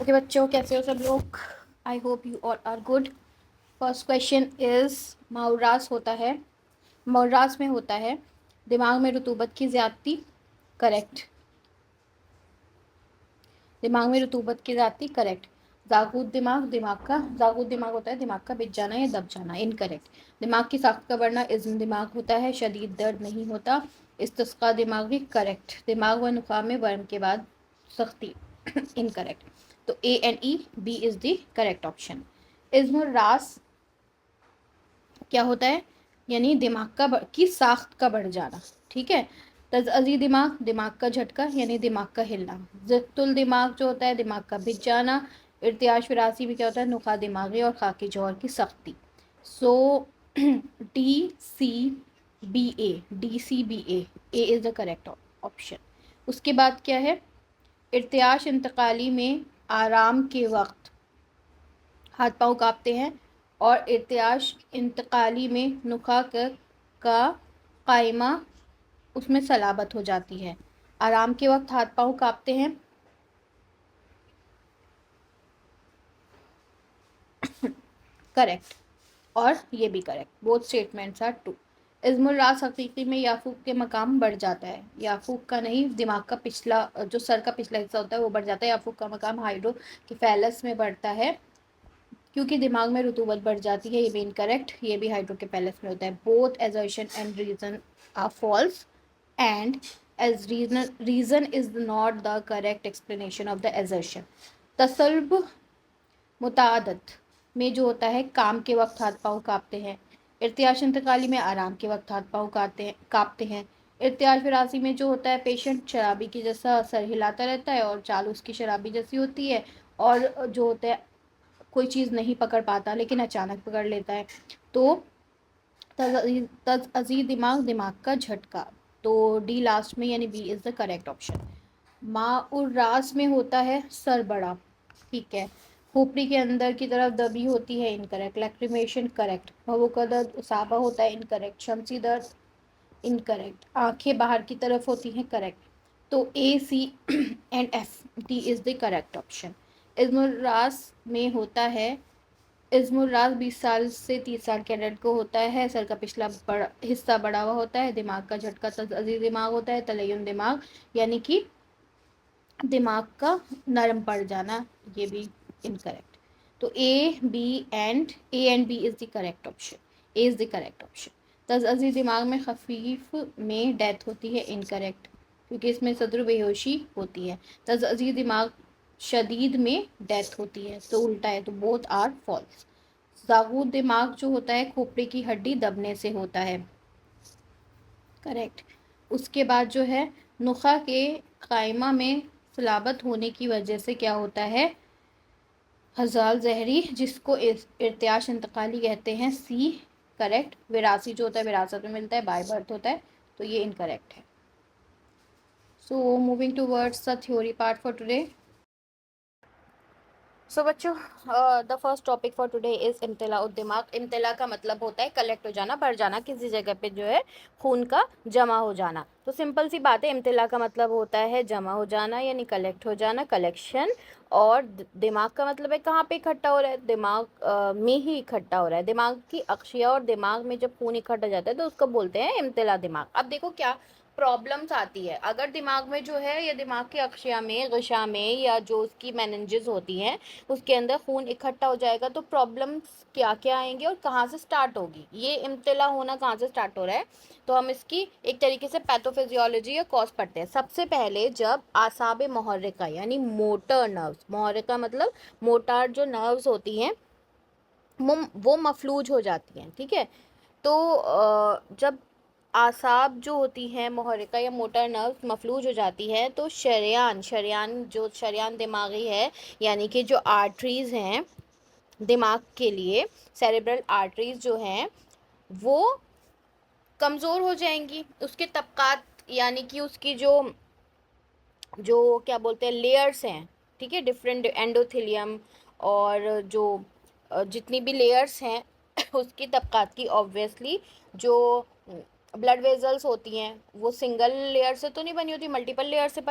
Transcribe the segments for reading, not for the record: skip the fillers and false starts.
Okay बच्चों, कैसे हो सब लोग? I hope you all are good. First question is मौरास में होता है दिमाग में रुतूबत की ज़्यादती। करेक्ट। दिमाग में रुतूबत की ज़्यादती करेक्ट। जागूद दिमाग होता है दिमाग का बिछ जाना या दब जाना। इनकरेक्ट। दिमाग की साख्त का बढ़ना इज़्म दिमाग होता है, शदीद दर्द नहीं होता। इस्तिस्का दिमाग भी करेक्ट। दिमाग व नुखा में वर्म के बाद सख्ती। इनकरेक्ट। तो A and E B is the correct option. इज़्म रास क्या होता है? यानी दिमाग की साख्त का बढ़ जाना। ठीक है। तज़अज़ी दिमाग का झटका यानी दिमाग का हिलना। ज़िक्तुल दिमाग जो होता है दिमाग का भिज जाना। इर्तियाश विरासी भी क्या होता है? नुखा दिमागी और खाकी जौहर की सख्ती। So D C B A is the correct option. उसके बाद क्या है? इर्तियाश इंतकाली में आराम के वक्त हाथ पाँव काँपते हैं और इर्तियाश इंतकाली में नुखा का कायमा उसमें सलाबत हो जाती है। आराम के वक्त हाथ पाँव काँपते हैं। करेक्ट। और ये भी correct. Both statements are true. इज़्मुल रास हकीकी में याफूक के मकाम बढ़ जाता है। याफूक का नहीं, दिमाग का पिछला जो सर का पिछला हिस्सा होता है वो बढ़ जाता है। याफूक का मकाम हाइड्रोकेफेलस में बढ़ता है क्योंकि दिमाग में रुतूबत बढ़ जाती है। ये भी इनकरेक्ट। ये भी हाइड्रोकेफेलस में होता है। Both assertion and reason are false and as reason is not the correct explanation of the assertion. तसल्ब मुतादत में जो होता है काम के वक्त हाथ पाँव काँपते हैं। इर्तियाश इंतकाली में आराम के वक्त हाथ पाँव काँपते हैं। इर्तियाश विरासी में जो होता है पेशेंट शराबी की जैसा सर हिलाता रहता है और चाल उसकी शराबी जैसी होती है। और जो होता है कोई चीज़ नहीं पकड़ पाता लेकिन अचानक पकड़ लेता है। तो तज़अज़ी दिमाग का झटका। तो डी लास्ट में यानी B is the correct option. माउर्रास में होता है सर बड़ा। ठीक है। खोपड़ी के अंदर की तरफ दबी होती है। इनकरेक्ट। Lacrimation correct. भवों का दर्द उसाबा होता है। इनकरेक्ट। शमसी दर्द इनकरेक्ट। आंखें बाहर की तरफ होती हैं। करेक्ट। तो A C and F D is the correct option. इज़्मुर्रास में होता है इज़्मुर्रास 20 साल से 30 साल के अडल्ट को होता है। सर का पिछला हिस्सा बढ़ा हुआ होता है। दिमाग का झटका तज़अज़ी दिमाग होता है। तलय्युन दिमाग यानी कि दिमाग का नरम पड़ जाना। ये भी इनकरेक्ट। तो A and B is the correct option. A is the correct option. तज़अज़ी दिमाग में खफीफ में डेथ होती है। इनकरेक्ट क्योंकि इसमें सदर बेहोशी होती है। तज़अज़ी दिमाग शदीद में डेथ होती है तो उल्टा है। तो बोथ आर फॉल्स। जागूद दिमाग जो होता है खोपड़ी की हड्डी दबने से होता है। करेक्ट। उसके बाद जो है नुखा के कायमा में सलाबत होने की वजह से क्या होता है? हजाल जहरी जिसको इर्तियाश इंतकाली कहते हैं। C correct. विरासी जो होता है विरासत में मिलता है, बाय बर्थ होता है। तो ये इनकरेक्ट है। So moving towards the theory part for today. So बच्चों, the first topic for today is इम्तिला दिमाग। इम्तिला का मतलब होता है कलेक्ट हो जाना, भर जाना, किसी जगह पे जो है खून का जमा हो जाना। तो सिंपल सी बात है, इम्तिला का मतलब होता है जमा हो जाना यानी कलेक्ट हो जाना, कलेक्शन। और दिमाग का मतलब है कहाँ पे इकट्ठा हो रहा है? दिमाग में ही इकट्ठा हो रहा है। दिमाग की अक्षिया और दिमाग में जब खून इकट्ठा हो जाता है तो उसको बोलते हैं इम्तिला दिमाग। अब देखो क्या प्रॉब्लम्स आती है अगर दिमाग में जो है या दिमाग की अक्षिया में गशा में या जो उसकी मैनेजेस होती हैं उसके अंदर खून इकट्ठा हो जाएगा तो प्रॉब्लम्स क्या क्या आएंगे और कहाँ से स्टार्ट होगी? ये इम्तिला होना कहाँ से स्टार्ट हो रहा है? तो हम इसकी एक तरीके से पैथोफिजियोलॉजी या कॉज पढ़ते हैं। सबसे पहले जब आसाब मुहर्रिका यानी मोटर नर्व्स, मुहर्रिका मतलब मोटार जो नर्व्स होती हैं वो मफलूज हो जाती हैं। ठीक है। तो जब आसाब जो होती हैं मुहर्रिका या मोटर नर्व मफलूज हो जाती है तो शरेयान दिमागी है यानी कि जो आर्टरीज़ हैं दिमाग के लिए, सेरेब्रल आर्टरीज़ जो हैं वो कमज़ोर हो जाएंगी। उसके तबकात यानी कि उसकी जो जो क्या बोलते हैं लेयर्स हैं, ठीक है, डिफरेंट एंडोथेलियम और जो जितनी भी लेयर्स हैं उसकी तबकात की ऑब्वियसली जो ब्लड वेजल्स होती हैं वो सिंगल लेयर से तो नहीं बनी होती, मल्टीपल लेयर से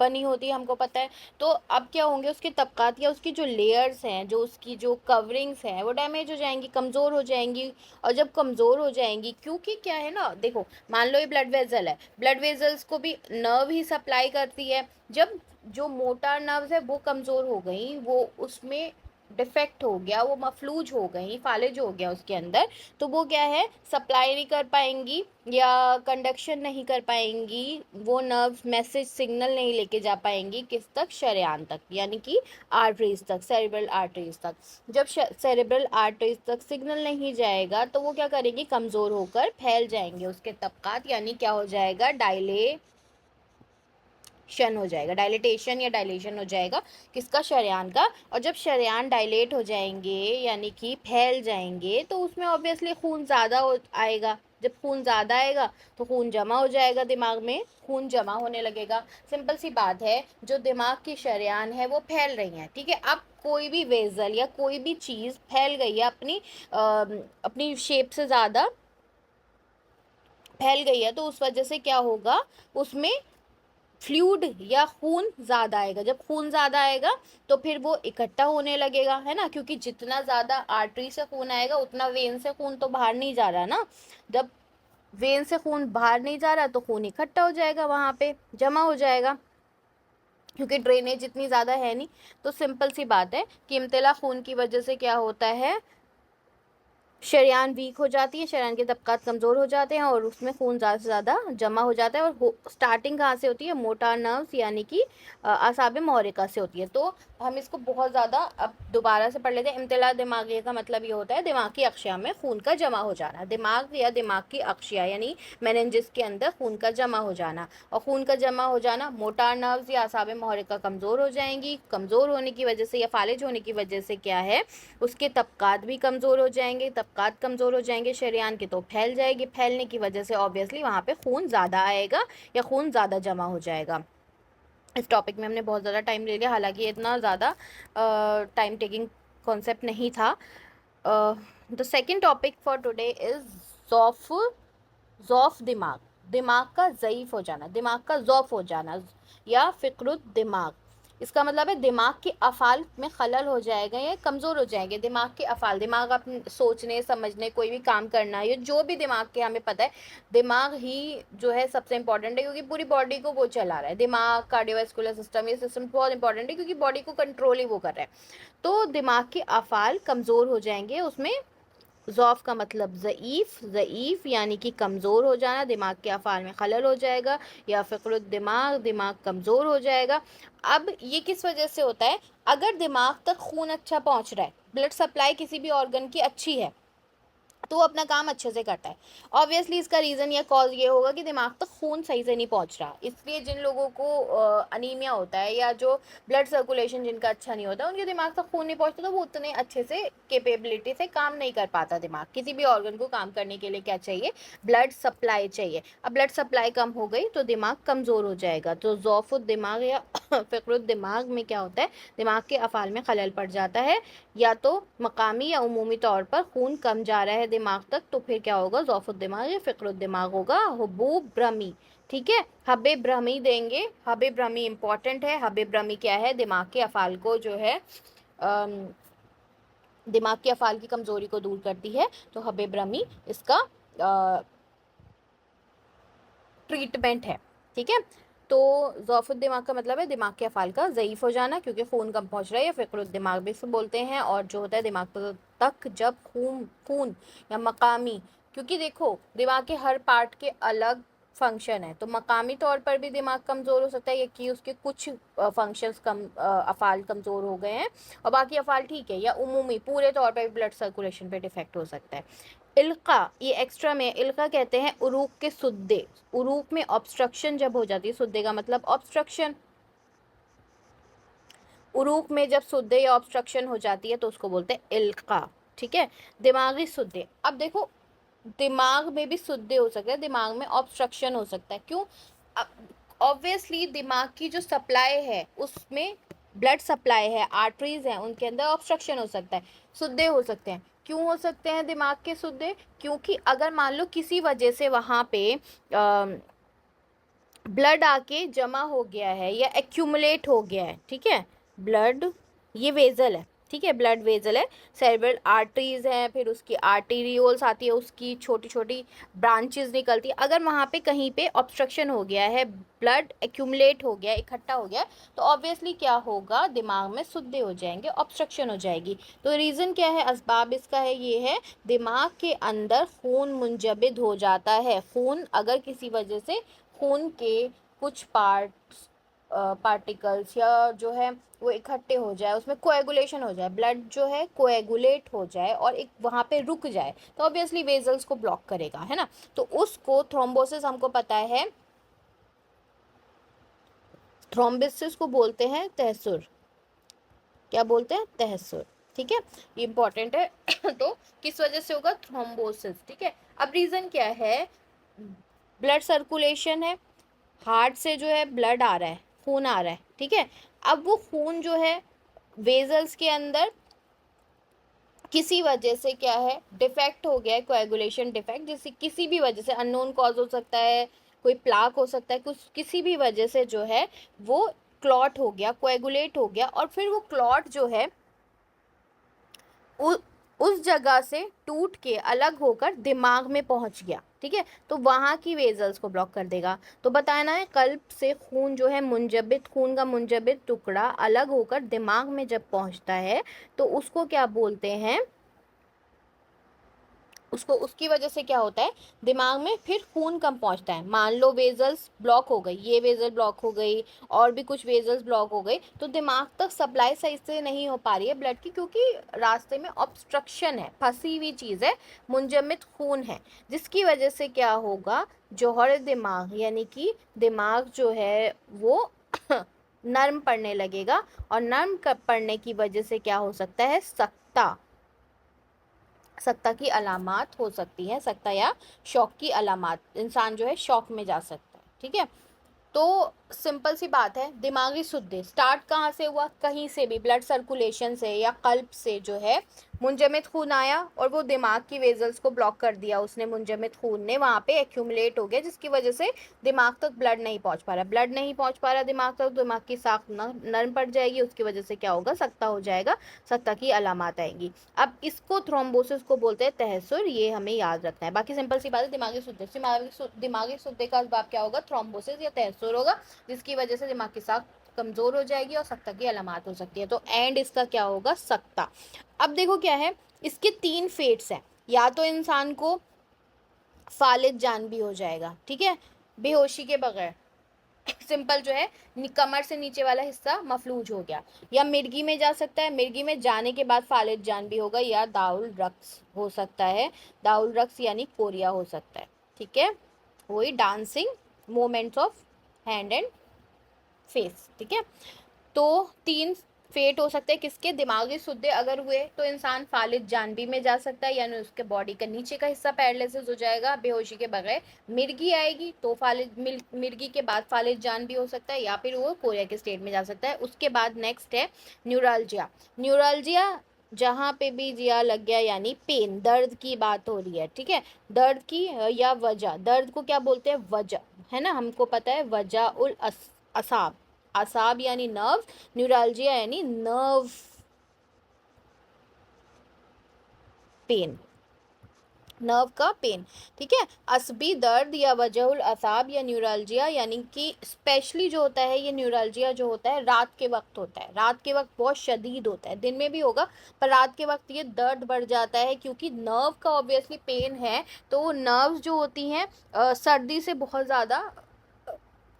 बनी होती है, हमको पता है। तो अब क्या होंगे, उसके तबकात या उसकी जो लेयर्स हैं, जो उसकी जो कवरिंग्स हैं, वो डैमेज हो जाएंगी, कमज़ोर हो जाएंगी। और जब कमज़ोर हो जाएंगी, क्योंकि क्या है ना, देखो मान लो ये ब्लड वेजल है, ब्लड वेजल्स को भी नर्व ही सप्लाई करती है। जब जो मोटा नर्व्स है वो कमज़ोर हो गई, वो उसमें डिफेक्ट हो गया, वो मफलूज हो गई, फालिज हो गया उसके अंदर, तो वो क्या है, सप्लाई नहीं कर पाएंगी या कंडक्शन नहीं कर पाएंगी, वो नर्व मैसेज सिग्नल नहीं लेके जा पाएंगी किस तक, शरेआन तक, यानी कि आर्टरीज तक, सेरेब्रल आर्टरीज तक। जब सेरेब्रल आर्टरीज तक सिग्नल नहीं जाएगा तो वो क्या करेंगी, कमज़ोर होकर फैल जाएंगे उसके तबकात, यानी क्या हो जाएगा, शन हो जाएगा, डायलिटेशन या डायलेशन हो जाएगा किसका, शरेयान का। और जब शरेयान डायलेट हो जाएंगे यानी कि फैल जाएंगे, तो उसमें ऑब्वियसली खून ज़्यादा आएगा। जब खून ज़्यादा आएगा तो खून जमा हो जाएगा, दिमाग में खून जमा होने लगेगा। सिंपल सी बात है, जो दिमाग की शरेयान है वो फैल रही हैं, ठीक है। अब कोई भी वेजल या कोई भी चीज़ फैल गई है, अपनी शेप से ज़्यादा फैल गई है, तो उस वजह से क्या होगा, उसमें फ्लूइड या खून ज़्यादा आएगा। जब खून ज़्यादा आएगा तो फिर वो इकट्ठा होने लगेगा, है ना, क्योंकि जितना ज़्यादा आर्टरी से खून आएगा उतना वेन से खून तो बाहर नहीं जा रहा ना। जब वेन से खून बाहर नहीं जा रहा तो खून इकट्ठा हो जाएगा, वहाँ पे जमा हो जाएगा, क्योंकि ड्रेनेज इतनी ज़्यादा है नहीं। तो सिंपल सी बात है कि इम्तिला खून की वजह से क्या होता है, शरेयान वीक हो जाती है, शरेयान के तबकात कमज़ोर हो जाते हैं और उसमें खून ज़्यादा से ज़्यादा जमा हो जाता है। और स्टार्टिंग कहाँ से होती है, मोटा नर्व्स यानी कि आसाब महरिका से होती है। तो हम इसको बहुत ज़्यादा अब दोबारा से पढ़ लेते हैं। इम्तिला दिमागी का मतलब ये होता है दिमाग की अक्षिया में खून का जमा हो जाना, दिमाग या दिमाग की अक्षिया यानी मेनिनजिस के अंदर खून का जमा हो जाना। और खून का जमा हो जाना, मोटा नर्व्स या आसाब महरिका कमज़ोर हो जाएंगी, कमज़ोर होने की वजह से या फालिज होने की वजह से क्या है, उसके तबकात भी कमज़ोर हो जाएंगे, तबकात कमज़ोर हो जाएंगे शरेयान के, तो फैल जाएगी, फैलने की वजह से ऑब्वियसली वहाँ पे खून ज़्यादा आएगा या खून ज़्यादा जमा हो जाएगा। इस टॉपिक में हमने बहुत ज़्यादा टाइम ले लिया, हालांकि इतना ज़्यादा टाइम टेकिंग कॉन्सेप्ट नहीं था। The second topic for today is ज़ौफ़ ज़ौफ़ दिमाग, दिमाग का ज़ईफ़ हो जाना, दिमाग का ज़ौफ़ हो जाना या फ़िक्रुत दिमाग। इसका मतलब है दिमाग के अफ़ाल में खलल हो जाएगा या कमज़ोर हो जाएंगे दिमाग के अफ़ाल। दिमाग अपने सोचने समझने कोई भी काम करना, ये जो भी दिमाग के, हमें पता है दिमाग ही जो है सबसे इंपॉर्टेंट है, क्योंकि पूरी बॉडी को वो चला रहा है। दिमाग, कार्डियोवास्कुलर सिस्टम, ये सिस्टम बहुत इंपॉर्टेंट है क्योंकि बॉडी को कंट्रोल ही वो कर रहा है। तो दिमाग के अफ़ाल कमज़ोर हो जाएंगे, उसमें ज़ौफ़ का मतलब ज़ईफ़, ज़ईफ़ यानी कि कमज़ोर हो जाना, दिमाग के अफ़ाल में खलल हो जाएगा, या फ़िक्रुत दिमाग, दिमाग कमज़ोर हो जाएगा। अब ये किस वजह से होता है, अगर दिमाग तक खून अच्छा पहुंच रहा है, ब्लड सप्लाई किसी भी ऑर्गन की अच्छी है, तो वो अपना काम अच्छे से करता है। ऑब्वियसली इसका रीज़न या कॉज ये होगा कि दिमाग तक खून सही से नहीं पहुंच रहा, इसलिए जिन लोगों को अनीमिया होता है या जो ब्लड सर्कुलेशन जिनका अच्छा नहीं होता, उनके दिमाग तक खून नहीं पहुंचता, तो वो उतने अच्छे से कैपेबिलिटी से काम नहीं कर पाता। दिमाग, किसी भी ऑर्गन को काम करने के लिए क्या चाहिए, ब्लड सप्लाई चाहिए। अब ब्लड सप्लाई कम हो गई तो दिमाग कमज़ोर हो जाएगा। तो ज़ौफ़ुद दिमाग या फ़िक्रुत दिमाग में क्या होता है, दिमाग के अफ़ाल में खलल पड़ जाता है, या तो मकामी या उमूमी तौर पर खून कम जा रहा है दिमाग तक, तो फिर क्या होगा, ज़ौफ़ुद दिमाग या फ़िक्रुत दिमाग होगा। हुबूब ब्रह्मी, ठीक है, हबे ब्रह्मी देंगे। हबे ब्रह्मी इंपॉर्टेंट है। हबे ब्रह्मी क्या है, दिमाग के अफ़ाल को जो है दिमाग के अफ़ाल की कमज़ोरी को दूर करती है। तो हबे ब्रह्मी इसका ट्रीटमेंट है, ठीक है। तो ज़ौफ़ुद दिमाग का मतलब है दिमाग के अफ़ाल का ज़ईफ़ हो जाना, क्योंकि खून कम पहुंच रहा है, या फ़िक्रुत दिमाग भी इसे बोलते हैं। और जो होता है दिमाग तक जब खून खून या मकामी, क्योंकि देखो दिमाग के हर पार्ट के अलग फंक्शन है, तो मकामी तौर पर भी दिमाग कमज़ोर हो सकता है, या कि उसके कुछ फंक्शंस अफ़ाल कमज़ोर हो गए हैं और बाकी अफ़ाल ठीक है, या उमूमी पूरे तौर पर ब्लड सर्कुलेशन पे डिफेक्ट हो सकता है। इल्का, ये एक्स्ट्रा में, इल्का कहते हैं उरूक के सुद्दे। उरूक में ऑब्स्ट्रक्शन जब हो जाती है, सुद्दे का मतलब ऑब्स्ट्रक्शन, उरूक में जब सुद्दे या ऑब्स्ट्रक्शन हो जाती है तो उसको बोलते हैं इल्का, ठीक है। दिमागी सुद्दे, अब देखो दिमाग में भी सुद्दे हो सकते हैं, दिमाग में ऑब्स्ट्रक्शन हो सकता है, क्यों, ऑब्वियसली दिमाग की जो सप्लाई है उसमें ब्लड सप्लाई है, आर्टरीज हैं, उनके अंदर ऑब्स्ट्रक्शन हो सकता है, सुद्दे हो सकते हैं। क्यों हो सकते हैं दिमाग के सुद्दे? क्योंकि अगर मान लो किसी वजह से वहाँ पे ब्लड आके जमा हो गया है या एक्यूमुलेट हो गया है, ठीक है, ब्लड, ये वेजल है, ठीक है, ब्लड वेजल है, सेरेब्रल आर्टरीज हैं, फिर उसकी आर्टीरियोल्स आती है, उसकी छोटी छोटी ब्रांचेस निकलती है, अगर वहाँ पे कहीं पे ऑब्स्ट्रक्शन हो गया है, ब्लड एक्यूमुलेट हो गया, इकट्ठा हो गया, तो ऑब्वियसली क्या होगा, दिमाग में सुद्दे हो जाएंगे, ऑब्स्ट्रक्शन हो जाएगी। तो रीज़न क्या है, असबाब इसका है, ये है दिमाग के अंदर खून मुंजबिद हो जाता है। खून अगर किसी वजह से खून के कुछ पार्टिकल्स या जो है वो इकट्ठे हो जाए, उसमें कोएगुलेशन हो जाए, ब्लड जो है कोएगुलेट हो जाए और एक वहाँ पे रुक जाए, तो ऑब्वियसली वेजल्स को ब्लॉक करेगा, है ना। तो उसको थ्रोम्बोसिस हमको पता है, थ्रोम्बिसिस को बोलते हैं तहसुर। क्या बोलते हैं? तहसुर, ठीक है, ये इंपॉर्टेंट है। तो किस वजह से होगा? थ्रोम्बोसिस, ठीक है। अब रीज़न क्या है? ब्लड सर्कुलेशन है, हार्ट से जो है ब्लड आ रहा है, खून आ रहा है, ठीक है। अब वो खून जो है वेजल्स के अंदर किसी वजह से क्या है, डिफेक्ट हो गया है, कोएगुलेशन डिफेक्ट, जैसे किसी भी वजह से, अननोन कॉज हो सकता है, कोई प्लाक हो सकता है, कुछ किसी भी वजह से जो है वो क्लॉट हो गया, कोएगुलेट हो गया, और फिर वो क्लॉट जो है उ, उस जगह से टूट के अलग होकर दिमाग में पहुंच गया, ठीक है, तो वहाँ की वेजल्स को ब्लॉक कर देगा। तो बताना है, कल्ब से खून जो है मुंजबित, खून का मुंजबित टुकड़ा अलग होकर दिमाग में जब पहुंचता है तो उसको क्या बोलते हैं, उसको, उसकी वजह से क्या होता है, दिमाग में फिर खून कम पहुंचता है। मान लो वेजल्स ब्लॉक हो गई, ये वेजल ब्लॉक हो गई और भी कुछ वेजल्स ब्लॉक हो गई, तो दिमाग तक सप्लाई सही से नहीं हो पा रही है ब्लड की, क्योंकि रास्ते में ऑब्स्ट्रक्शन है, फंसी हुई चीज़ है, मुंजमद खून है, जिसकी वजह से क्या होगा, जौहर दिमाग यानी कि दिमाग जो है वो नर्म पड़ने लगेगा, और नर्म पड़ने की वजह से क्या हो सकता है, सकता, सत्ता की अलामात हो सकती है, सत्ता या शौक की अलामात, इंसान जो है शौक में जा सकता है, ठीक है। तो सिंपल सी बात है, दिमागी सुद्दे स्टार्ट कहाँ से हुआ, कहीं से भी, ब्लड सर्कुलेशन से या कल्ब से जो है मुंजमद खून आया और वो दिमाग की वेजल्स को ब्लॉक कर दिया उसने, मुंजमद खून ने वहाँ पे एक्यूमुलेट हो गया, जिसकी वजह से दिमाग तक ब्लड नहीं पहुँच पा रहा, ब्लड नहीं पहुँच पा रहा दिमाग तक, दिमाग की साख नर्म पड़ जाएगी, उसकी वजह से क्या होगा, सख्ता हो जाएगा, सख्ता की अलामत आएंगी। अब इसको थ्रोम्बोसिस को बोलते हैं तहसुर, ये हमें याद रखना है। बाकी सिंपल सी बात है, दिमागी सुद्दे, दिमागी सुद्दे का असबाब क्या होगा, थ्रोम्बोसिस या तहसुर होगा, जिसकी वजह से दिमाग की साख कमज़ोर हो जाएगी और सख्ता की अलामत हो सकती है। तो एंड इसका क्या होगा, सख्ता। अब देखो क्या है, इसके 3 फेट्स हैं, या तो इंसान को फालिज जान भी हो जाएगा, ठीक है, बेहोशी के बगैर, सिंपल जो है कमर से नीचे वाला हिस्सा मफलूज हो गया, या मिर्गी में जा सकता है, मिर्गी में जाने के बाद फालिज जान भी होगा, या दाउल रक्स हो सकता है, दाउल रक्स यानी कोरिया हो सकता है, ठीक है, वही dancing moments of hand and face, ठीक है। तो 3 फेट हो सकते हैं किसके, दिमागी सुद्दे अगर हुए तो इंसान फालिज जानबी में जा सकता है, यानी उसके बॉडी का नीचे का हिस्सा पैरालिसिस हो जाएगा बेहोशी के बगैर, मिर्गी आएगी तो फालिज, मिर्गी के बाद फालिज जान भी हो सकता है, या फिर वो कोरिया के स्टेट में जा सकता है। उसके बाद नेक्स्ट है न्यूरालजिया। न्यूरालजिया जहाँ पे भी जिया लग गया, यानी पेन, दर्द की बात हो रही है, ठीक है, दर्द की या वजह, दर्द को क्या बोलते हैं, वजह, है ना, हमको पता है, वजह उल असाब, असाब यानी नर्व, न्यूरालजिया यानी नर्व पेन, नर्व का पेन, ठीक है। असबी दर्द या वजहुल असाब या न्यूरालजिया, यानी कि स्पेशली जो होता है ये न्यूरालजिया जो होता है रात के वक्त होता है, रात के वक्त बहुत शदीद होता है, दिन में भी होगा पर रात के वक्त ये दर्द बढ़ जाता है, क्योंकि नर्व का ऑब्वियसली पेन है, तो वो नर्व्स जो होती हैं सर्दी से बहुत ज़्यादा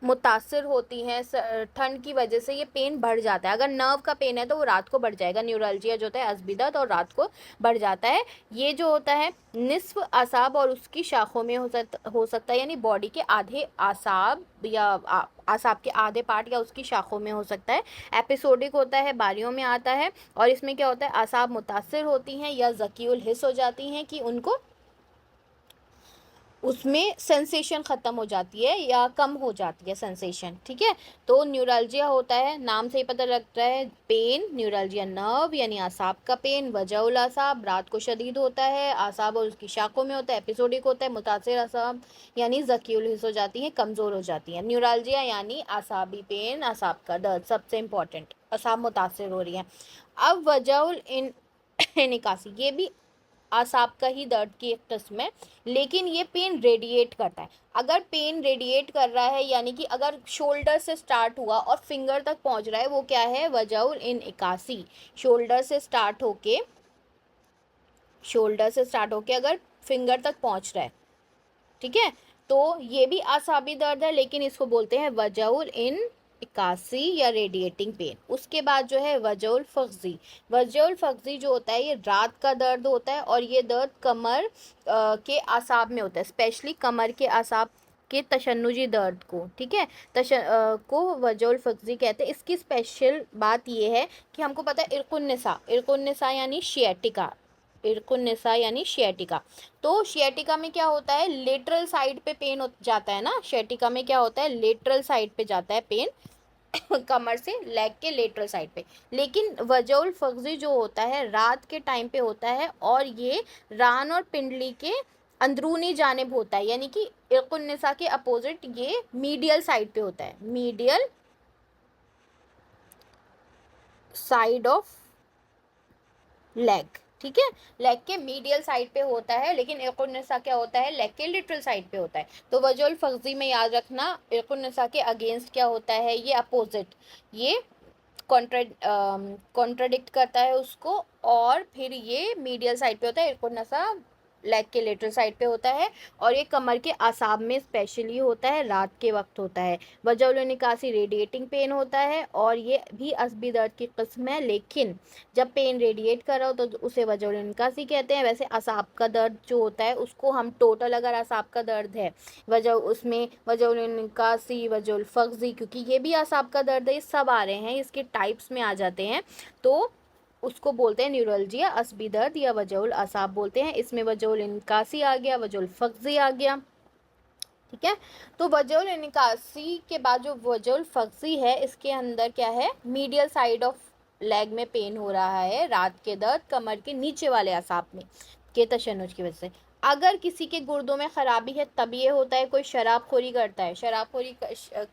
मुतासर होती हैं, ठंड की वजह से ये पेन बढ़ जाता है। अगर नर्व का पेन है तो वो रात को बढ़ जाएगा, न्यूरल्जिया जो होता है असबिदत, और रात को बढ़ जाता है। ये जो होता है निस्फ आसाब और उसकी शाखों में हो सकता है, यानी बॉडी के आधे आसाब या आसाब के आधे पार्ट या उसकी शाखों में हो सकता है। एपिसोडिक होता है, बारियों में आता है, और इसमें क्या होता है, आसाब मुतासर होती हैं या ज़कीउल हिस्स हो जाती हैं कि उनको उसमें सेंसेशन ख़त्म हो जाती है या कम हो जाती है सेंसेशन, ठीक है। तो न्यूरल्जिया होता है, नाम से ही पता लगता है, पेन, न्यूरल्जिया नर्व यानी आसाब का पेन, वजउल आसाब रात को शदीद होता है, आसाब और उसकी शाखों में होता है, एपिसोडिक होता है, मुतासिर आसाब यानी ज़कीउल हिस्स हो जाती हैं, कमज़ोर हो जाती हैं। न्यूरल्जिया यानी आसाबी पेन, आसाब का दर्द, सबसे इम्पॉर्टेंट, आसाब मुतासिर हो रही हैं। अब वजउल इन निकासी, ये भी आसाब का ही दर्द की एक किस्म है, लेकिन ये पेन रेडिएट करता है। अगर पेन रेडिएट कर रहा है यानी कि अगर शोल्डर से स्टार्ट हुआ और फिंगर तक पहुंच रहा है, वो क्या है, वजउल इन इकासी। शोल्डर से स्टार्ट होके अगर फिंगर तक पहुंच रहा है, ठीक है, तो ये भी आसाबी दर्द है, लेकिन इसको बोलते हैं वजउल इन इकासी या रेडिएटिंग पेन। उसके बाद जो है वजउल फख्जी। वजउल फख्जी जो होता है ये रात का दर्द होता है, और ये दर्द कमर के आसाब में होता है, स्पेशली कमर के आसाब के तशन्नुजी दर्द को, ठीक है, को वजउल फख्जी कहते हैं। इसकी स्पेशल बात ये है कि हमको पता है इरकुन्निसा यानी शियाटिका, इरकुन्निसा यानी शियाटिका। तो शियाटिका में क्या होता है, लेटरल साइड पे पेन हो जाता है ना, शियाटिका में क्या होता है, लेटरल साइड पे जाता है पेन कमर से लेग के लेटरल साइड पे। लेकिन वजउल फख्जी जो होता है रात के टाइम पे होता है, और ये रान और पिंडली के अंदरूनी जानिब होता है, यानी कि इरकुन्निसा के अपोजिट ये मीडियल साइड पे होता है, मीडियल साइड ऑफ लेग, ठीक है, लेग के मीडियल साइड पे होता है, लेकिन इरकुन्निसा क्या होता है, लेग के लिटरल साइड पे होता है। तो वजउल फख्जी में याद रखना इरकुन्निसा के अगेंस्ट क्या होता है, ये अपोजिट, ये कॉन्ट्राडिक्ट करता है उसको, और फिर ये मीडियल साइड पे होता है, इरकुन्निसा लेग के लेटरल साइड पे होता है, और ये कमर के आसाब में स्पेशली होता है, रात के वक्त होता है। वजउल निकासी रेडिएटिंग पेन होता है, और ये भी असबी दर्द की किस्म है, लेकिन जब पेन रेडिएट कर रहा हो तो उसे वजउल निकासी कहते हैं। वैसे असाब का दर्द जो होता है उसको हम टोटल, अगर असाब का दर्द है वजह उसमें वजउल निकासी, वजउल फख्जी, क्योंकि ये भी असाब का दर्द है, ये सब आ रहे हैं, इसके टाइप्स में आ जाते हैं, तो उसको बोलते हैं न्यूरल्जिया, असबी दर्द या वजउल असाब बोलते हैं। इसमें वजउल निकासी आ गया, वजउल फख्जी आ गया, ठीक है। तो वजउल निकासी के बाद जो वजउल फख्जी है, इसके अंदर क्या है, मीडियल साइड ऑफ लेग में पेन हो रहा है, रात के दर्द कमर के नीचे वाले असाब में के तशन्नुज की वजह से। अगर किसी के गुर्दों में ख़राबी है तब ये होता है। कोई शराबखोरी करता है,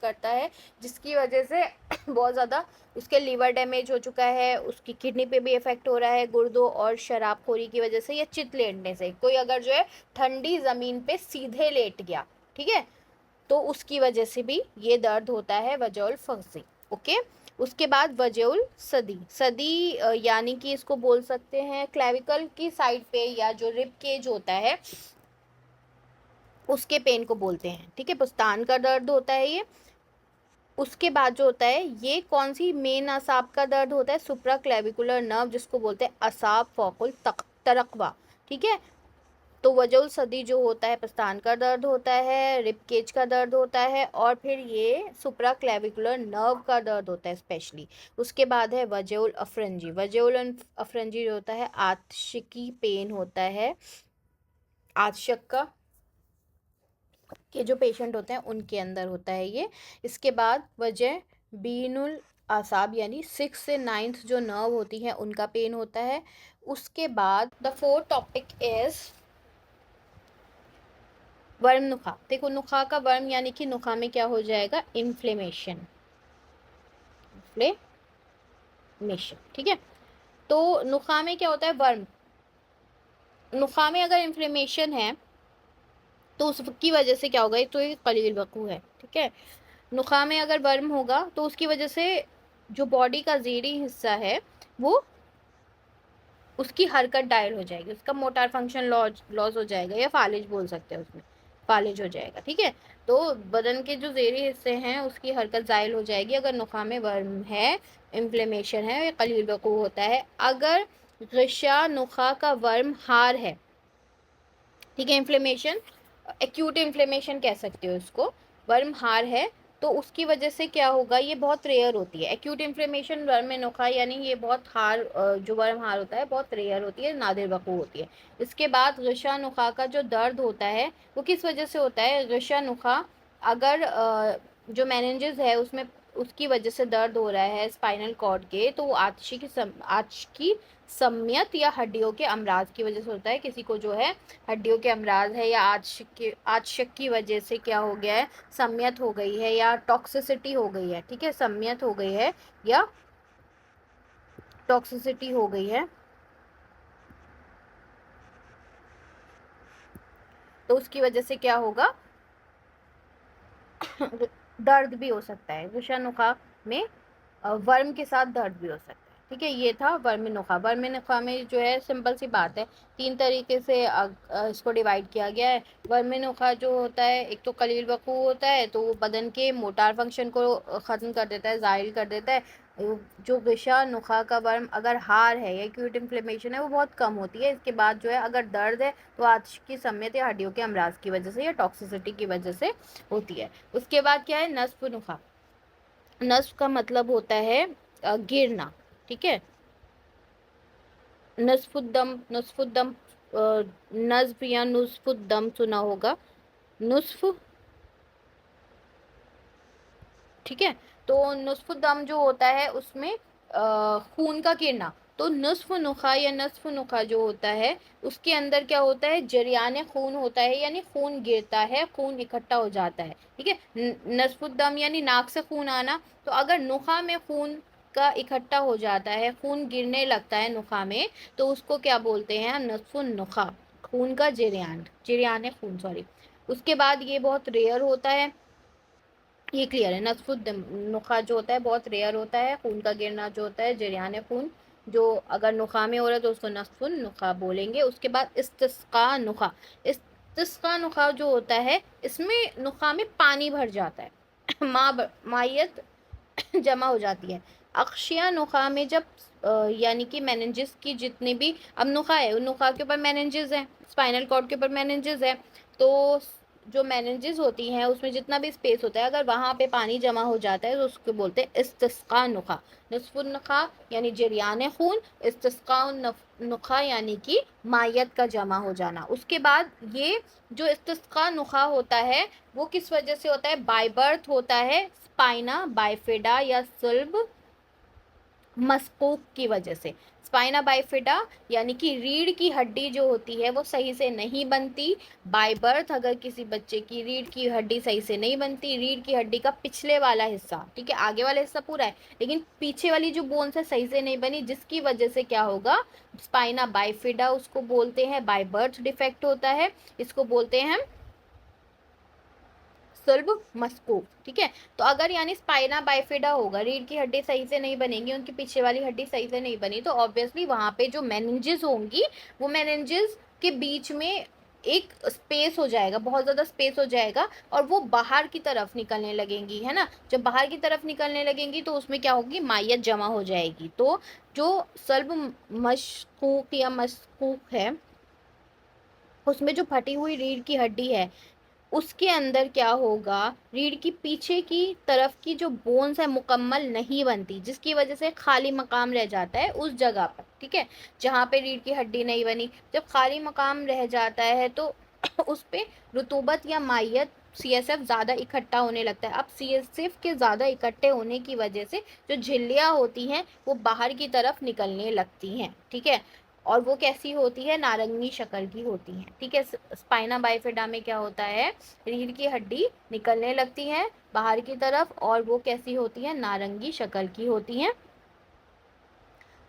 करता है जिसकी वजह से बहुत ज़्यादा उसके लीवर डैमेज हो चुका है, उसकी किडनी पे भी इफ़ेक्ट हो रहा है गुर्दों और शराबखोरी की वजह से, या चित लेटने से। कोई अगर जो है ठंडी ज़मीन पे सीधे लेट गया, ठीक है, तो उसकी वजह से भी ये दर्द होता है, वजउल फख्जी, ओके। उसके बाद वजउल सदी। सदी यानी कि इसको बोल सकते हैं क्लेविकल की साइड पे, या जो रिब केज होता है उसके पेन को बोलते हैं, ठीक है, पुस्तान का दर्द होता है ये। उसके बाद जो होता है, ये कौन सी मेन असाब का दर्द होता है, सुप्रा क्लेविकुलर नर्व, जिसको बोलते हैं असाब फ़ौकुल तरक़वा, ठीक है। तो वजउल सदी जो होता है पस्तान का दर्द होता है, रिब केज का दर्द होता है, और फिर ये सुप्रा क्लेविकुलर नर्व का दर्द होता है स्पेशली। उसके बाद है वजउल अफरंजी। वजउल अफरंजी जो होता है आतशिकी पेन होता है, आतशक का के जो पेशेंट होते हैं उनके अंदर होता है ये। इसके बाद वजह बीनुल आसाब यानी 6 से 9th जो नर्व होती है उनका पेन होता है। उसके बाद द फोर्थ टॉपिक इज़ वर्म नुखा। देखो नुखा का वर्म यानी कि नुखा में क्या हो जाएगा, इन्फ्लेमेशन, ठीक है। तो नुखा में क्या होता है, वर्म, नुखा में अगर इन्फ्लेमेशन है तो उसकी वजह से क्या होगा, एक तो ये कलील वकू है, ठीक है। नुखा में अगर वर्म होगा तो उसकी वजह से जो बॉडी का ज़ेरी हिस्सा है वो उसकी हरकत डायल हो जाएगी, उसका मोटार फंक्शन लॉस हो जाएगा, या फालिज बोल सकते हैं, उसमें फालिज हो जाएगा, ठीक है। तो बदन के जो ज़ेरी हिस्से हैं उसकी हरकत ज़ायल हो जाएगी अगर नुखा में वर्म है, इन्फ्लेमेशन है, कलील वकू होता है। अगर ग़िशा नुखा का वर्म हार है, ठीक है, इन्फ्लेमेशन, एक्यूट इन्फ्लेमेशन कह सकते हो इसको, वर्म हार है, तो उसकी वजह से क्या होगा, ये बहुत रेयर होती है एक्यूट इन्फ्लेमेशन वर्म नुखा, यानी ये बहुत जो वर्म हार होता है बहुत रेयर होती है, नादिर वकू होती है। इसके बाद ग़िशा नुखा का जो दर्द होता है वो किस वजह से होता है, ग़िशा नुखा अगर जो मेनिंजेस है उसमें उसकी वजह से दर्द हो रहा है स्पाइनल कॉर्ड के, तो वो आतशी की सम्यत या हड्डियों के अमराज की वजह से होता है। किसी को जो है हड्डियों के अमराज है या आतशक की वजह से क्या हो गया है, सम्यत हो गई है या टॉक्सिसिटी हो गई है, ठीक है, सम्यत हो गई है या टॉक्सिसिटी हो गई है, तो उसकी वजह से क्या होगा, दर्द भी हो सकता है। विषाणुखा में वर्म के साथ दर्द भी हो सकता है। ठीक है, ये था वर्मिनुखा। वर्मिनुखा में जो है सिंपल सी बात है, 3 तरीके से इसको डिवाइड किया गया है। वर्मिनुखा जो होता है, एक तो कलील वकू होता है, तो वो बदन के मोटार फंक्शन को ख़त्म कर देता है, ज़ाइल कर देता है। जो विषा नुखा का वर्म अगर हार है या एक्यूट इन्फ्लेमेशन है वो बहुत कम होती है। इसके बाद जो है अगर दर्द है तो आतश की सम्यत या हड्डियों के अमराज की वजह से या टॉक्सिसिटी की वजह से होती है। उसके बाद क्या है, नस्फ नुखा। नस्फ का मतलब होता है गिरना, ठीक है। नस्फुद्दम नज्फ या नुस्फुद्दम सुना होगा, नुस्फ, ठीक है। तो नुस्फुद्दम जो होता है उसमें खून का गिरना, तो नुस्फ नुखा या नस्फ नुखा जो होता है उसके अंदर क्या होता है, जरियान खून होता है, यानी खून गिरता है, खून इकट्ठा हो जाता है, ठीक है। नस्फुद्दम यानी नाक से खून आना, तो अगर नुखा में खून का इकट्ठा हो जाता है, खून गिरने लगता है नुखा में, तो उसको क्या बोलते हैं, नस्फ नुखा, खून का जरियान खून, सॉरी। उसके बाद ये बहुत रेयर होता है, ये क्लियर है। नुखा जो होता है बहुत रेयर होता है, खून का गिरना जो होता है जरियान खून, जो अगर नुखा में हो रहा है तो उसको नस्फुन नुखा बोलेंगे। उसके बाद इस्तिस्का नुखा। इस्तिस्का नुखा जो होता है इसमें नुखा में पानी भर जाता है मायत जमा हो जाती है। अक्षय नुखा में जब यानी कि मेनिंजेस की जितने भी, अब नुखा है, नुखा के ऊपर मेनिंजेस है, स्पाइनल कॉर्ड के ऊपर मेनिंजेस है, तो जो मेनिंजेस होती हैं उसमें जितना भी स्पेस होता है अगर वहाँ पे पानी जमा हो जाता है तो उसको बोलते हैं इस्तिस्का नुखा। नस्फुन नुखा यानी जरियान खून, इस्तिस्का नुखा यानी कि मायत का जमा हो जाना। उसके बाद ये जो इस्तिस्का नुखा होता है वो किस वजह से होता है, बाय बर्थ होता है, स्पाइना बाइफिडा या सुल्ब मस्कूक की वजह से। स्पाइना बाइफिडा यानी कि रीढ़ की हड्डी जो होती है वो सही से नहीं बनती। बाय बर्थ अगर किसी बच्चे की रीढ़ की हड्डी सही से नहीं बनती, रीढ़ की हड्डी का पिछले वाला हिस्सा, ठीक है, आगे वाला हिस्सा पूरा है लेकिन पीछे वाली जो बोन्स है सही से नहीं बनी, जिसकी वजह से क्या होगा, स्पाइना बाइफिडा उसको बोलते हैं, बाय बर्थ डिफेक्ट होता है, इसको बोलते हैं हम सुल्ब मस्कूक, ठीक है। तो अगर यानी स्पाइना बाइफिडा होगा, रीढ़ की हड्डी सही से नहीं बनेगी, उनकी पीछे वाली हड्डी सही से नहीं बनी, तो ऑब्वियसली वहां पे जो मेनिंजेस होंगी वो मेनिंजेस के बीच में एक स्पेस हो जाएगा, बहुत ज़्यादा स्पेस हो जाएगा और वो बाहर की तरफ निकलने लगेंगी, है ना। जब बाहर की तरफ निकलने लगेंगी तो उसमें क्या होगी, मायत जमा हो जाएगी। तो जो सल्ब मशकूक या मस्कूक है उसमें जो फटी हुई रीढ़ की हड्डी है उसके अंदर क्या होगा, रीढ़ की पीछे की तरफ की जो बोन्स है मुकम्मल नहीं बनती, जिसकी वजह से खाली मकाम रह जाता है उस जगह पर, ठीक है, जहाँ पे रीढ़ की हड्डी नहीं बनी। जब खाली मकाम रह जाता है तो उस पे रुतूबत या मायत CSF ज़्यादा इकट्ठा होने लगता है। अब CSF के ज़्यादा इकट्ठे होने की वजह से जो झिल्लियाँ होती हैं वो बाहर की तरफ निकलने लगती हैं, ठीक है। और वो कैसी होती है, नारंगी शक्ल की होती है, ठीक है। स्पाइना बाइफिडा में क्या होता है, रीढ़ की हड्डी निकलने लगती है बाहर की तरफ और वो कैसी होती है, नारंगी शक्ल की होती हैं।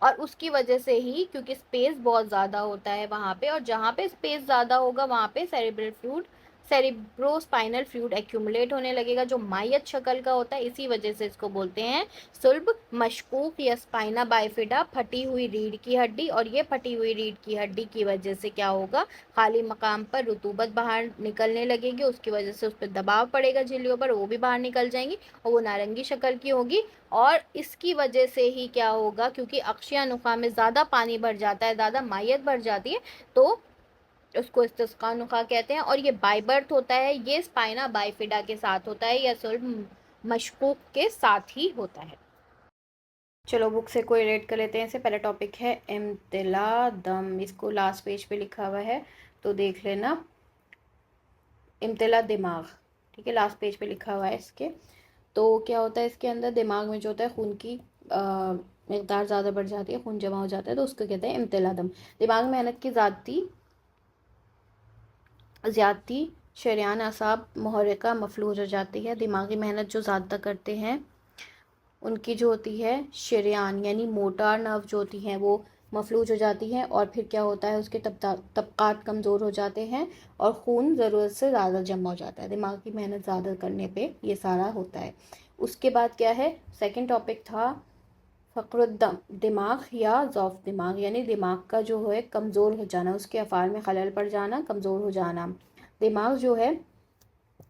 और उसकी वजह से ही, क्योंकि स्पेस बहुत ज़्यादा होता है वहाँ पे, और जहाँ पे स्पेस ज़्यादा होगा वहाँ पे सेरिब्रोस्पाइनल फ्लूइड एक्यूमुलेट होने लगेगा जो मायत शक्ल का होता है। इसी वजह से इसको बोलते हैं सुल्ब मशकूक या स्पाइना बाइफिडा, फटी हुई रीढ़ की हड्डी। और ये फटी हुई रीढ़ की हड्डी की वजह से क्या होगा, खाली मकाम पर रुतूबत बाहर निकलने लगेगी, उसकी वजह से उस पर दबाव पड़ेगा झिल्लियों पर, वो भी बाहर निकल जाएंगी और वो नारंगी शक्ल की होगी। और इसकी वजह से ही क्या होगा, क्योंकि अक्षय नुखा में ज़्यादा पानी भर जाता है, ज़्यादा मायत भर जाती है, तो उसको इस्तिस्का नुखा कहते हैं। और ये बाय बर्थ होता है, ये स्पाइना बाइफिडा के साथ होता है या सुल्ब मशकूक के साथ ही होता है। चलो बुक से कोई रेड कर लेते हैं इसे। पहला टॉपिक है इम्तिला दम, इसको लास्ट पेज पे लिखा हुआ है तो देख लेना। इम्तिला दिमाग, ठीक है, लास्ट पेज पे लिखा हुआ है इसके। तो क्या होता है इसके अंदर, दिमाग में जो होता है खून की मकदार ज़्यादा बढ़ जाती है, खून जमा हो जाता है, तो उसको कहते हैं इम्तिला दम। दिमाग में मेहनत की ज़्यादती शरियान असाब मुहर्रिका मफलूज हो जाती है। दिमागी मेहनत जो ज़्यादा करते हैं उनकी जो होती है शरियान यानी मोटार नर्व जो होती हैं वो मफलूज हो जाती हैं, और फिर क्या होता है उसके तबकात कमज़ोर हो जाते हैं और खून ज़रूरत से ज़्यादा जमा हो जाता है। दिमाग की मेहनत ज़्यादा करने पे ये सारा होता है। उसके बाद क्या है, सेकंड टॉपिक था फ़क़रुद्दम, दिमाग या ज़ौफ़ दिमाग, यानी दिमाग का जो है कमज़ोर हो जाना, उसके अफ़ाल में खलल पड़ जाना, कमज़ोर हो जाना। दिमाग जो है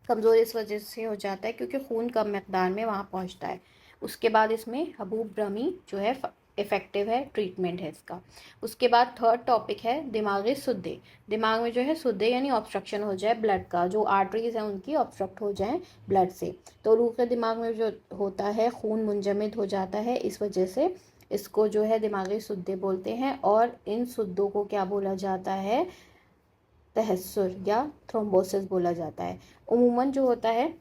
कमज़ोर इस वजह से हो जाता है क्योंकि खून कम मकदार में वहाँ पहुँचता है। उसके बाद इसमें हबूब ब्रह्मी जो है इफ़ेक्टिव है, ट्रीटमेंट है इसका। उसके बाद थर्ड टॉपिक है दिमागी सुद्दे। दिमाग में जो है सुद्दे यानी ऑब्स्ट्रक्शन हो जाए ब्लड का, जो आर्टरीज़ हैं उनकी ऑब्स्ट्रक्ट हो जाएं ब्लड से, तो रूह के दिमाग में जो होता है खून मुंजमद हो जाता है, इस वजह से इसको जो है दिमागी सुद्दे बोलते हैं। और इन सुद्दों को क्या बोला जाता है, तहस्सुर या थ्रोम्बोसिस बोला जाता है। उमूमन जो होता है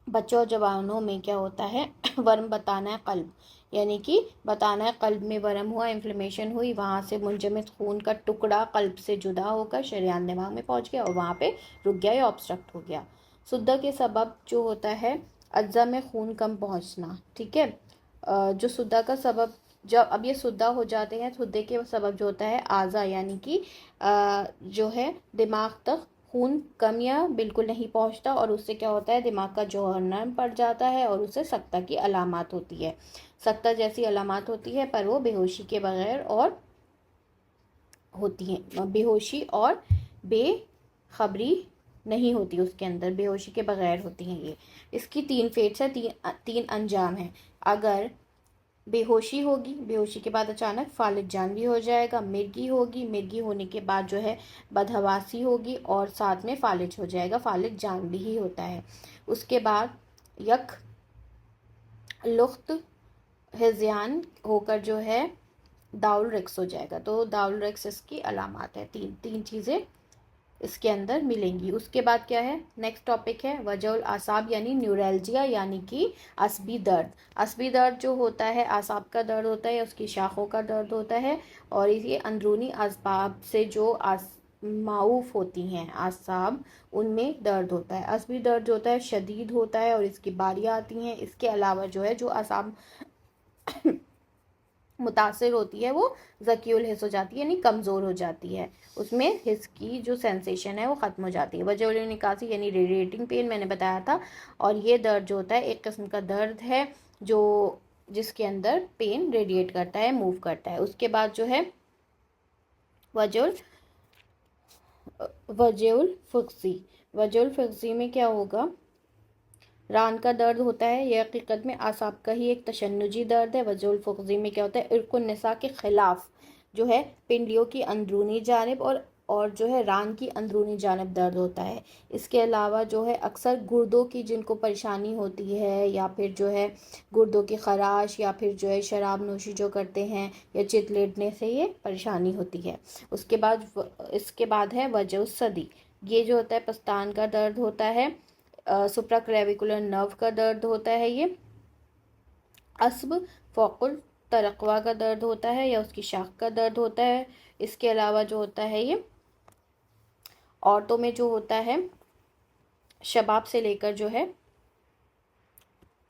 बच्चों और जवानों में क्या होता है वर्म बताना है कल्ब, यानी कि बताना है कल्ब में वर्म हुआ, इन्फ्लेमेशन हुई, वहाँ से मुंजमद खून का टुकड़ा कल्ब से जुदा होकर शरेआन दिमाग में पहुँच गया और वहाँ पे रुक गया या ऑब्स्ट्रक्ट हो गया। सुद्दा के सबब जो होता है अज्जा में खून कम पहुँचना, ठीक है। जो सुद्दा का सबब, जब अब ये सुद्दा हो जाते हैं, सुद्दे के सबब जो होता है आज़ा, यानी कि जो है दिमाग तक खून कम या बिल्कुल नहीं पहुंचता, और उससे क्या होता है दिमाग का जौहर नरम पड़ जाता है और उससे सक्ता की अलामात होती है। सक्ता जैसी अलामात होती है पर वो बेहोशी के बगैर और होती हैं, बेहोशी और बेखबरी नहीं होती, उसके अंदर बेहोशी के बगैर होती हैं ये। इसकी तीन फेट्स है, तीन अंजाम हैं। अगर बेहोशी होगी, बेहोशी के बाद अचानक फालिज जान भी हो जाएगा, मिर्गी होगी, मिर्गी होने के बाद जो है बदहवासी होगी और साथ में फालिज हो जाएगा, फालिज जान भी ही होता है। उसके बाद यक लुख्त हिज़यान होकर जो है दाउल रिक्स हो जाएगा। तो दाउल रिक्स इसकी अलामात है, तीन तीन चीज़ें इसके अंदर मिलेंगी। उसके बाद क्या है, नेक्स्ट टॉपिक है वजउल आसाब यानी न्यूरल्जिया, यानी कि असबी दर्द। असबी दर्द जो होता है आसाब का दर्द होता है, उसकी शाखों का दर्द होता है, और ये अंदरूनी असबाब से जो माऊफ होती हैं आसाब, उनमें दर्द होता है। असबी दर्द जो होता है शदीद होता है और इसकी बारियाँ आती हैं। इसके अलावा जो है जो आसाब मुतासिर होती है वो ज़कीउल हिस्स हो जाती है, यानी कमज़ोर हो जाती है, उसमें हिस्स की जो सेंसेशन है वो ख़त्म हो जाती है। वजह निकासी यानी रेडिएटिंग पेन मैंने बताया था, और ये दर्द जो होता है एक किस्म का दर्द है जो जिसके अंदर पेन रेडिएट करता है, मूव करता है। उसके बाद जो है वजुल वजुल फ़ुक्सी, वजुल फ़ुक्सी में क्या होगा, रान का दर्द होता है, यह हकीकत में आसाब का ही एक तशन्नुजी दर्द है। वजुल फ़ुक्सी में क्या होता है, इर्कुन निसा के ख़िलाफ़ जो है पिंडियों की अंदरूनी जानिब और जो है रान की अंदरूनी जानिब दर्द होता है। इसके अलावा जो है अक्सर गुर्दों की जिनको परेशानी होती है, या फिर जो है गुर्दों की ख़राश, या फिर जो है शराब नोशी जो करते हैं या चित लेटने से ये परेशानी होती है। इसके बाद है वजह सदी, ये जो होता है पस्तान का दर्द होता है, सुप्रा क्लेविकुलर नर्व का दर्द होता है ये। अस्ब फ़ौकुल तरक़वा का दर्द होता है या उसकी शाख का दर्द होता है। इसके अलावा जो होता है ये औरतों में जो होता है शबाब से लेकर जो है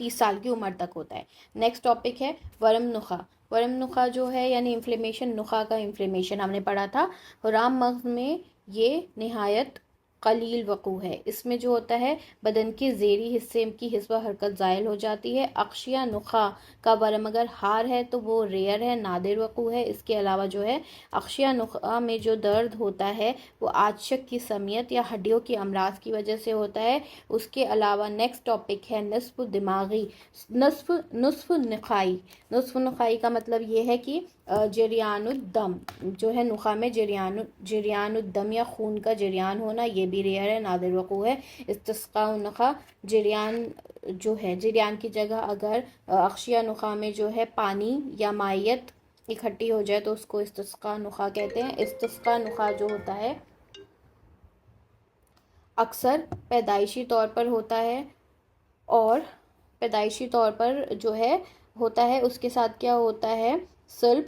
30 साल की उम्र तक होता है। नेक्स्ट टॉपिक है वरम नुखा। वरम नुखा जो है यानी इन्फ्लेमेशन, नुखा का इन्फ्लेमेशन हमने पढ़ा था। राम मग़ज़ में ये नहायत कलील वक़ू है। इसमें जो होता है बदन के ज़ेरी हिस्से की हिस्सा हरकत ज़ायल हो जाती है। अक्शिया नुखा का वरम अगर हार है तो वो रेयर है, नादिर वक़ू है। इसके अलावा जो है अक्शिया नुखा में जो दर्द होता है वो आजशक की समियत या हड्डियों की अमराज की वजह से होता है। उसके अलावा नेक्स्ट टॉपिक है नस्फ़ दिमागी, नस्फ़ नुखाई। नस्फ़ नुखाई का मतलब ये है कि जरियानुद्दम जो है, नुखा में जरियानुद्दम या खून का जरियान होना, ये भी रेयर है, नादिर वक़ू है। इस्तिस्का नुखा, जरियान जो है, जरियान की जगह अगर अक्षिया नुखा में जो है पानी या मायत इकट्ठी हो जाए तो उसको इस्तिस्का नुखा कहते हैं। इस्तिस्का नुखा जो होता है अक्सर पैदाइशी तौर पर होता है, और पैदाइशी तौर पर जो है होता है, उसके साथ क्या होता है, सल्ब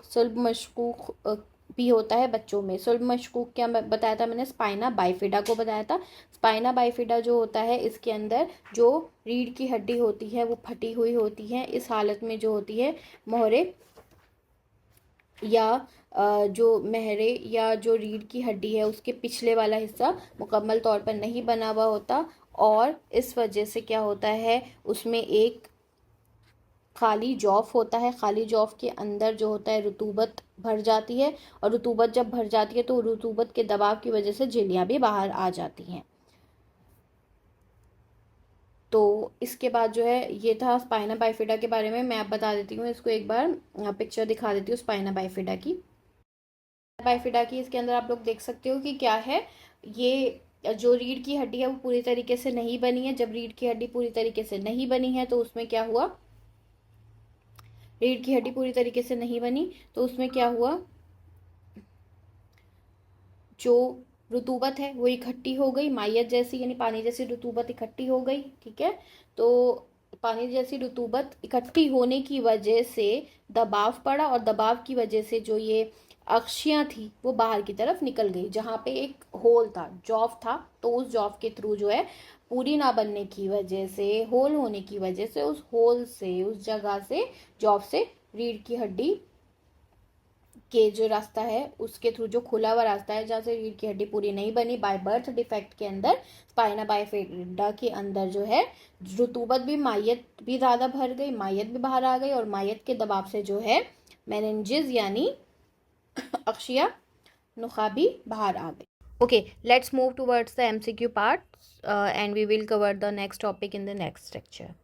सल्ब मशकूक भी होता है बच्चों में। सल्ब मशकूक क्या बताया था मैंने, स्पाइना बाइफिडा को बताया था। स्पाइना बाइफिडा जो होता है, इसके अंदर जो रीढ़ की हड्डी होती है वो फटी हुई होती है। इस हालत में जो होती है मोहरे या जो महरे या जो रीढ़ की हड्डी है उसके पिछले वाला हिस्सा मुकम्मल तौर पर नहीं बना हुआ होता, और इस वजह से क्या होता है, उसमें एक खाली जौफ होता है। खाली जौफ के अंदर जो होता है रुतूबत भर जाती है, और रुतूबत जब भर जाती है तो रुतूबत के दबाव की वजह से झिल्लियाँ भी बाहर आ जाती हैं। तो इसके बाद जो है, ये था स्पाइना बाइफिडा के बारे में। मैं आप बता देती हूँ इसको, एक बार पिक्चर दिखा देती हूँ स्पाइना बाइफिडा की। बाइफिडा की इसके अंदर आप लोग देख सकते हो कि क्या है, ये जो रीढ़ की हड्डी है वो पूरी तरीके से नहीं बनी है। जब रीढ़ की हड्डी पूरी तरीके से नहीं बनी है तो उसमें क्या हुआ, रीढ़ की हड्डी पूरी तरीके से नहीं बनी तो उसमें क्या हुआ, जो रुतूबत है वो इकट्ठी हो गई, मायत जैसी यानी पानी जैसी रुतूबत इकट्ठी हो गई। ठीक है, तो पानी जैसी रुतूबत इकट्ठी होने की वजह से दबाव पड़ा, और दबाव की वजह से जो ये अक्षियाँ थी वो बाहर की तरफ निकल गई। जहाँ पे एक होल था, जॉफ था, तो उस जॉफ के थ्रू जो है, पूरी ना बनने की वजह से, होल होने की वजह से, उस होल से, उस जगह से, जॉफ से रीढ़ की हड्डी के जो रास्ता है उसके थ्रू, जो खुला हुआ रास्ता है जहाँ से रीढ़ की हड्डी पूरी नहीं बनी बाय बर्थ डिफेक्ट के अंदर, स्पाइना बाइफिडा के अंदर जो है रुतूबत भी, मायत भी ज़्यादा भर गई, मायत भी बाहर आ गई, और मायत के दबाव से जो है मेनिंजेस यानी अक्षिया नुखा भी बाहर आ गई। Okay, let's move towards the MCQ part and we will cover the next topic in the next lecture.